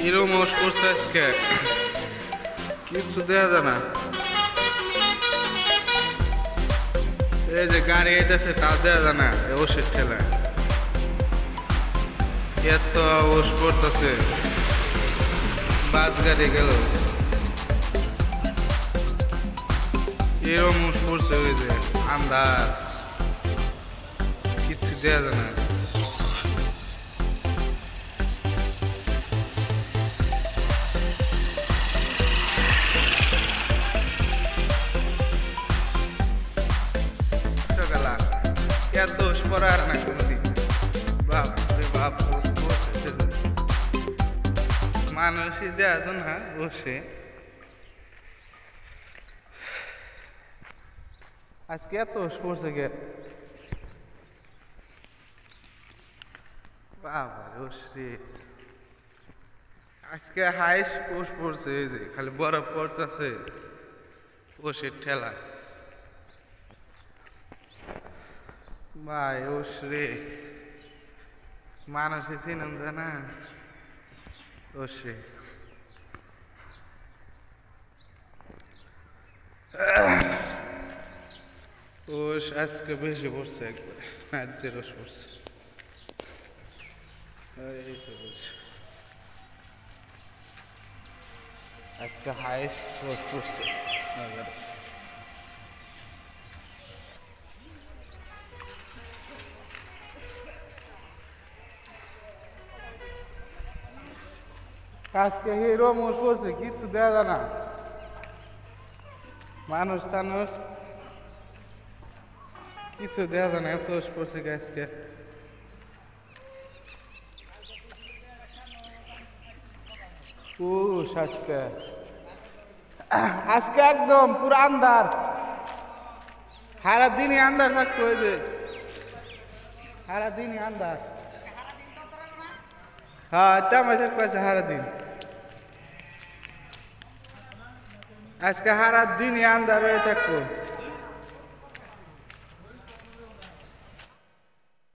এরকম ওষ করছে আজকে কিছু দেওয়া যায় না। এই যে গাড়ি আইতেছে তাও দেওয়া যায় না ওষের ঠেলা। এত ওষ পড়তেছে, বাস গাড়ি গেল এরকম ওষ পড়ছে। ওই যে আন্ধার, কিচ্ছু দেওয়া যায় না। দোষ পড়ার না কোনদিন, বাপরে বাপ মানুষই দেওয়া না বসে। আজকে এত ওষ পড়ছে গে বাবা ওষ রে। আজকে হাইস ওষ পড়ছে। এই যে খালি বরফ পড়তেছে ওষের ঠেলা। ভাই ওষ রে, মানুষে চিনেন যায় না ওষে। ওষ আজকে বেশি পড়ছে, একবার রাজ্যের ওষ পড়ছে। এই তো ওষ আজকে হাইস্ট ওষ পড়ছে। আজকে হিরো মোষ করছে, কিছু দেওয়া যায় না। মানুষ টানুষ কিছু দেওয়া যায় না, এত ওষ পড়ছে আজকে। আজকে আজকে একদম পুরো আন্ধার, সারাদিনই আন্ধার থাকতো। ওই যে সারাদিনই আন্ধার। হ্যাঁ তেমন থাকবে সারাদিন। আজকে সারাদিনই আন্ধার হয়ে থাকবো।